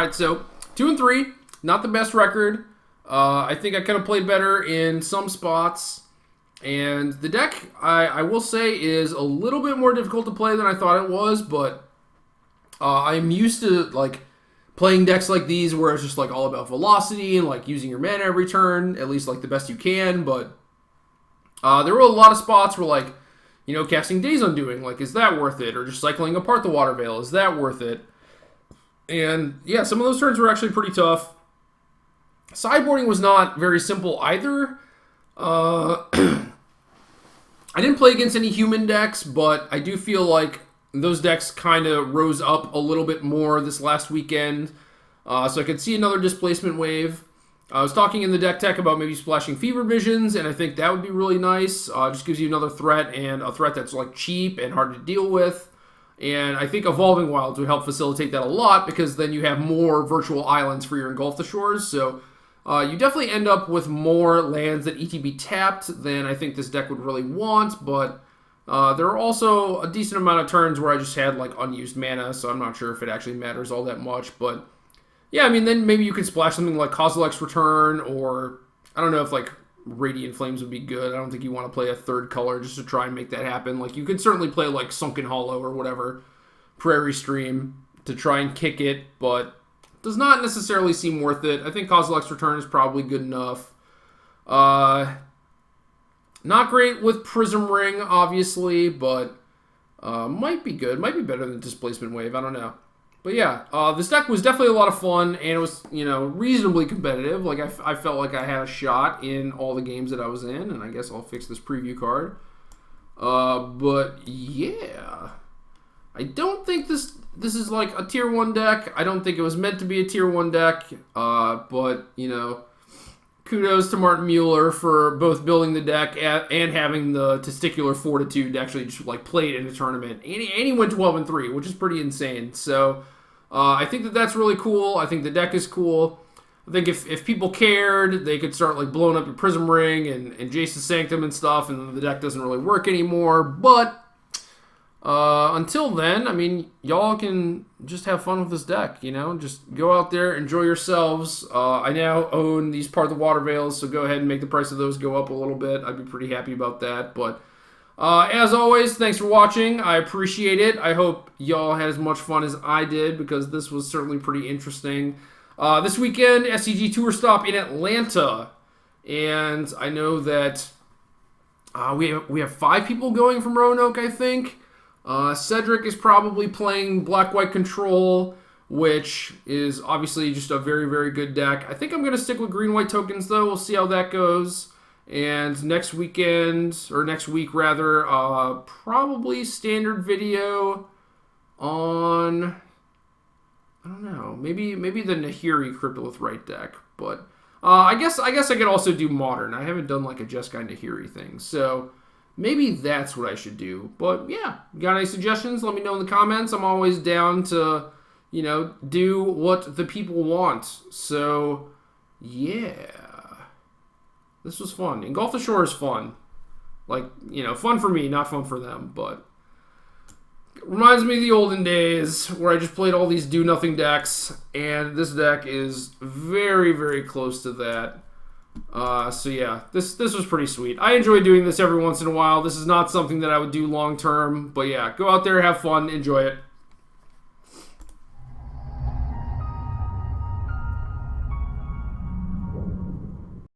right, so 2-3, not the best record. I think I kind of played better in some spots. And the deck, I will say, is a little bit more difficult to play than I thought it was, but I'm used to like playing decks like these where it's just like all about velocity and like using your mana every turn, at least like the best you can. But there were a lot of spots where like, casting Days Undoing, like, is that worth it? Or just cycling apart the Water Veil, is that worth it? And yeah, some of those turns were actually pretty tough. Sideboarding was not very simple either. I didn't play against any human decks, but I do feel like those decks kind of rose up a little bit more this last weekend. So I could see another displacement wave. I was talking in the deck tech about maybe splashing Fever Visions, and I think that would be really nice. Just gives you another threat, and a threat that's like cheap and hard to deal with. And I think Evolving Wilds would help facilitate that a lot, because then you have more virtual islands for your Engulf the Shores. So you definitely end up with more lands that ETB tapped than I think this deck would really want, but there are also a decent amount of turns where I just had like unused mana, so I'm not sure if it actually matters all that much. But yeah, I mean, then maybe you could splash something like Kozilek's Return, or I don't know if like Radiant Flames would be good. I don't think you want to play a third color just to try and make that happen. Like, you could certainly play like Sunken Hollow or whatever, Prairie Stream, to try and kick it, but does not necessarily seem worth it. I think Kozilek's Return is probably good enough. Not great with Prism Ring, obviously, but might be good. Might be better than Displacement Wave. I don't know. But yeah, this deck was definitely a lot of fun, and it was, reasonably competitive. Like, I felt like I had a shot in all the games that I was in, and I guess I'll fix this preview card. But yeah, I don't think this is like a tier 1 deck. I don't think it was meant to be a tier 1 deck. But, kudos to Martin Mueller for both building the deck and having the testicular fortitude to actually just like play it in a tournament. And he went 12-3, which is pretty insane. So I think that's really cool. I think the deck is cool. I think if people cared, they could start like blowing up your Prism Ring and Jace's Sanctum and stuff, and the deck doesn't really work anymore. But until then, I mean, y'all can just have fun with this deck, Just go out there, enjoy yourselves. I now own these Part of the Water Veils, so go ahead and make the price of those go up a little bit. I'd be pretty happy about that. But as always, thanks for watching. I appreciate it. I hope y'all had as much fun as I did, because this was certainly pretty interesting. This weekend, SCG Tour Stop in Atlanta. And I know that we have 5 people going from Roanoke, I think. Cedric is probably playing Black-White Control, which is obviously just a very, very good deck. I think I'm going to stick with Green-White tokens, though. We'll see how that goes. And next week, rather, probably standard video on, I don't know, maybe the Nahiri Cryptolith Right deck. But I guess I could also do Modern. I haven't done like a Jeskai Nahiri thing, so maybe that's what I should do. But yeah, got any suggestions? Let me know in the comments. I'm always down to, do what the people want. So yeah, this was fun. Engulf the Shore is fun. Like, fun for me, not fun for them. But it reminds me of the olden days where I just played all these do-nothing decks. And this deck is very, very close to that. So yeah, this was pretty sweet. I enjoy doing this every once in a while. This is not something that I would do long term, but yeah, go out there, have fun, enjoy it.